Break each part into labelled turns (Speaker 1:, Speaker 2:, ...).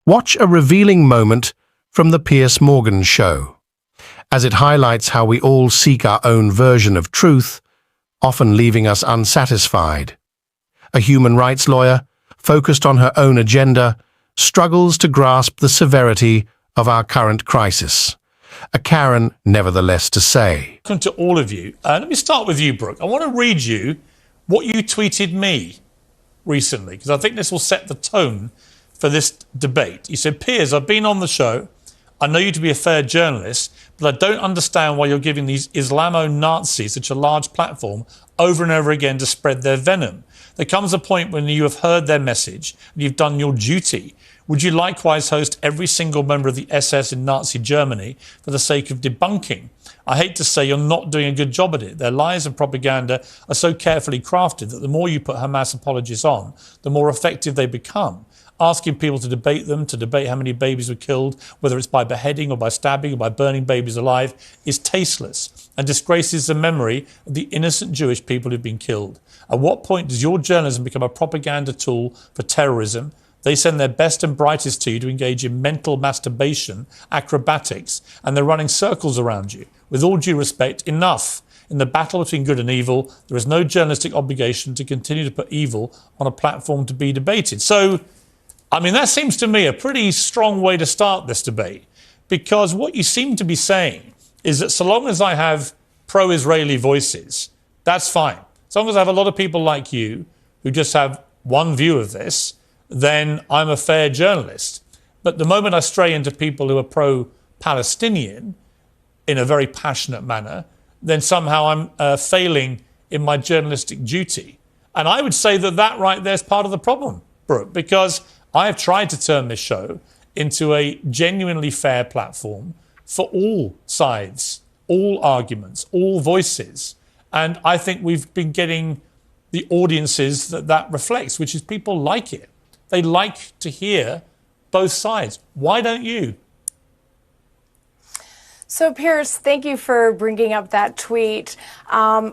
Speaker 1: Watch a revealing moment from the Piers Morgan Show, as it highlights how we all seek our own version of truth, often leaving us unsatisfied. A human rights lawyer, focused on her own agenda, struggles to grasp the severity of our current crisis. A Karen, nevertheless, to say.
Speaker 2: Welcome to all of you. Let me start with you, Brooke. I want to read you what you tweeted me recently, because I think this will set the tone for this debate. You said, Piers, I've been on the show. I know you to be a fair journalist, but I don't understand why you're giving these Islamo-Nazis such a large platform over and over again to spread their venom. There comes a point when you have heard their message and you've done your duty. Would you likewise host every single member of the SS in Nazi Germany for the sake of debunking? I hate to say you're not doing a good job at it. Their lies and propaganda are so carefully crafted that the more you put Hamas apologists on, the more effective they become. Asking people to debate them, to debate how many babies were killed, whether it's by beheading or by stabbing or by burning babies alive, is tasteless and disgraces the memory of the innocent Jewish people who've been killed. At what point does your journalism become a propaganda tool for terrorism? They send their best and brightest to you to engage in mental masturbation, acrobatics, and they're running circles around you. With all due respect, enough. In the battle between good and evil, there is no journalistic obligation to continue to put evil on a platform to be debated. So, I mean, that seems to me a pretty strong way to start this debate, because what you seem to be saying is that so long as I have pro-Israeli voices, that's fine. As long as I have a lot of people like you who just have one view of this, then I'm a fair journalist. But the moment I stray into people who are pro-Palestinian in a very passionate manner, then somehow I'm failing in my journalistic duty. And I would say that that right there is part of the problem, Brooke, because I have tried to turn this show into a genuinely fair platform for all sides, all arguments, all voices. And I think we've been getting the audiences that reflects, which is people like it. They like to hear both sides. Why don't you?
Speaker 3: So, Piers, thank you for bringing up that tweet.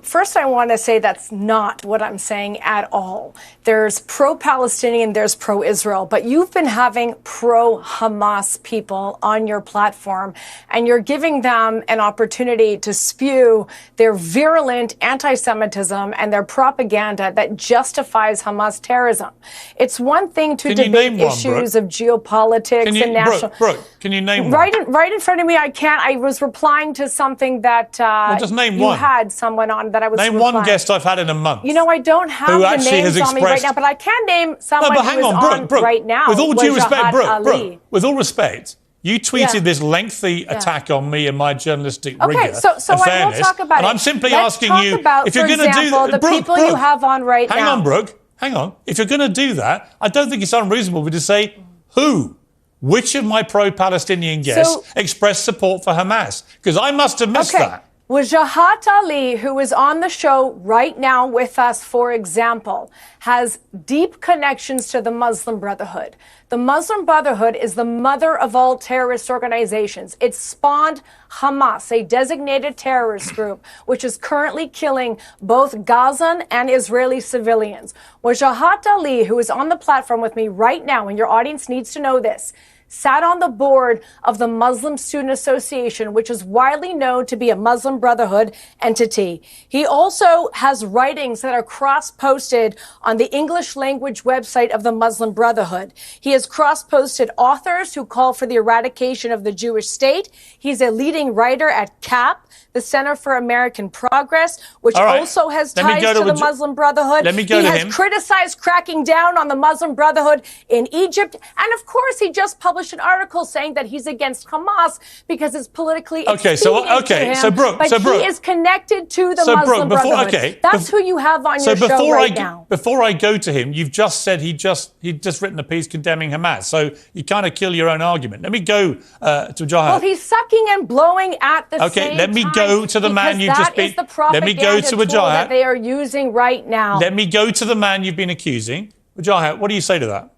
Speaker 3: First, I want to say that's not what I'm saying at all. There's pro-Palestinian, there's pro-Israel, but you've been having pro-Hamas people on your platform, and you're giving them an opportunity to spew their virulent anti-Semitism and their propaganda that justifies Hamas terrorism. It's one thing to debate issues of geopolitics and national...
Speaker 2: Brooke, can you name one?
Speaker 3: Right in front of me, I can't. I was replying to something that
Speaker 2: just name
Speaker 3: you
Speaker 2: one.
Speaker 3: had someone on that I was
Speaker 2: Name
Speaker 3: replying.
Speaker 2: one guest I've had in a month.
Speaker 3: You know, I don't have the names on me right now, but I can name someone who is on right now.
Speaker 2: With all due respect,
Speaker 3: Brooke,
Speaker 2: Brooke, with all respect, you tweeted this lengthy attack on me and my journalistic rigor and fairness.
Speaker 3: I will talk about
Speaker 2: and
Speaker 3: it.
Speaker 2: I'm simply
Speaker 3: Let's
Speaker 2: asking
Speaker 3: talk
Speaker 2: you
Speaker 3: about,
Speaker 2: if you're going to do
Speaker 3: the
Speaker 2: Brooke,
Speaker 3: people you have on right now.
Speaker 2: Hang on, Brooke. Hang on. If you're going to do that, I don't think it's unreasonable to say who. Which of my pro-Palestinian guests expressed support for Hamas? Because I must have missed that.
Speaker 3: Wajahat Ali, who is on the show right now with us, for example, has deep connections to the Muslim Brotherhood. The Muslim Brotherhood is the mother of all terrorist organizations. It spawned Hamas, a designated terrorist group, which is currently killing both Gazan and Israeli civilians. Wajahat Ali, who is on the platform with me right now, and your audience needs to know this, sat on the board of the Muslim Student Association, which is widely known to be a Muslim Brotherhood entity. He also has writings that are cross-posted on the English language website of the Muslim Brotherhood. He has cross-posted authors who call for the eradication of the Jewish state. He's a leading writer at CAP, the Center for American Progress, which also has ties to the Muslim Brotherhood.
Speaker 2: Let me go to him.
Speaker 3: He has criticized cracking down on the Muslim Brotherhood in Egypt. And of course, he just published an article saying that he's against Hamas because it's politically expedient to him. But he is connected to the Muslim Brotherhood. That's who you have on your show right now.
Speaker 2: Before I go to him, you've just said he'd just written a piece condemning Hamas. So you kind of kill your own argument. Let me go to Jahan.
Speaker 3: Well, he's sucking and blowing at the same time.
Speaker 2: Let me go to the man you've just been.
Speaker 3: Let me go to Wajahat that they are using right now.
Speaker 2: Let me go to the man you've been accusing. Wajahat, what do you say to that?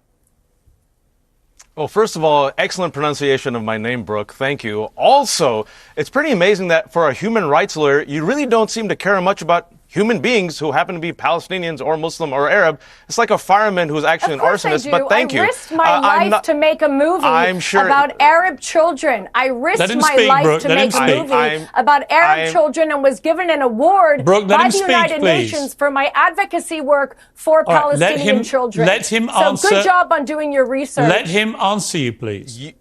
Speaker 4: Well, first of all, excellent pronunciation of my name, Brooke. Thank you. Also, it's pretty amazing that for a human rights lawyer, you really don't seem to care much about human beings who happen to be Palestinians or Muslim or Arab. It's like a fireman who's actually an arsonist. But thank you.
Speaker 3: I risked my life to make a movie about Arab children. I risked my life to make a movie about Arab children and was given an award by the United Nations for my advocacy work for Palestinian children.
Speaker 2: Let him answer.
Speaker 3: So good job on doing your research.
Speaker 2: Let him answer you, please.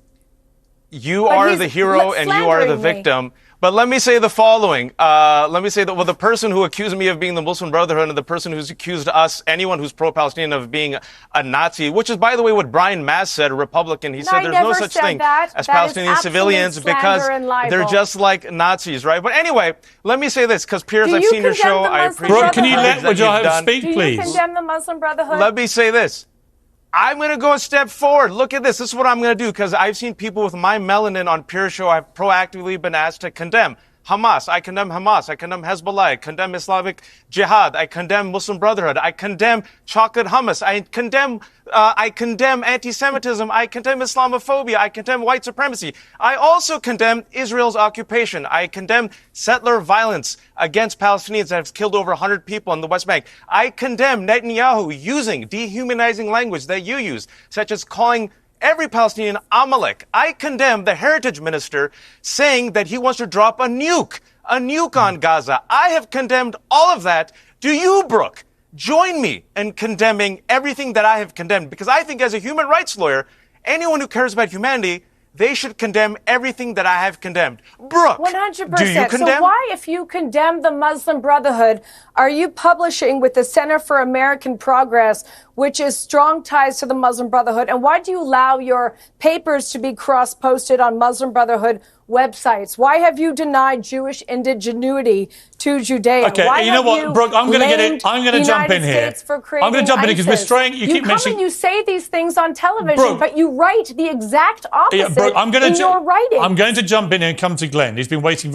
Speaker 4: You are the hero and you are the victim. But let me say the following. Let me say that the person who accused me of being the Muslim Brotherhood and the person who's accused us, anyone who's pro-Palestinian, of being a Nazi, which is, by the way, what Brian Mass said, a Republican. He said there's no such thing as Palestinian civilians because they're just like Nazis, right? But anyway, let me say this, because Piers, I've seen your show. I appreciate
Speaker 2: Brooke, can you let Wajahat speak, please?
Speaker 3: Do you condemn the Muslim Brotherhood?
Speaker 4: Let me say this. I'm going to go a step forward. Look at this. This is what I'm going to do, because I've seen people with my melanin on Piers' show. I've proactively been asked to condemn Hamas. I condemn Hamas. I condemn Hezbollah. I condemn Islamic Jihad. I condemn Muslim Brotherhood. I condemn chocolate hummus. I condemn anti-Semitism. I condemn Islamophobia. I condemn white supremacy. I also condemn Israel's occupation. I condemn settler violence against Palestinians that have killed over 100 people in the West Bank. I condemn Netanyahu using dehumanizing language that you use, such as calling every Palestinian Amalek. I condemn the heritage minister saying that he wants to drop a nuke on Gaza. I have condemned all of that. Do you, Brooke, join me in condemning everything that I have condemned? Because I think as a human rights lawyer, anyone who cares about humanity, they should condemn everything that I have condemned. Brooke,
Speaker 3: 100%.
Speaker 4: do you condemn?
Speaker 3: So why, if you condemn the Muslim Brotherhood, are you publishing with the Center for American Progress, which is strong ties to the Muslim Brotherhood? And why do you allow your papers to be cross-posted on Muslim Brotherhood websites? Why have you denied Jewish indigeneity to Judea?
Speaker 2: Okay,
Speaker 3: why
Speaker 2: you know what, Brooke, I'm going to get it. I'm going to jump in here. I'm going to jump in because we're straying. You keep mentioning.
Speaker 3: And you say these things on television,
Speaker 2: Brooke,
Speaker 3: but you write the exact opposite
Speaker 2: Brooke,
Speaker 3: in your writing.
Speaker 2: I'm going to jump in and come to Glenn. He's been waiting.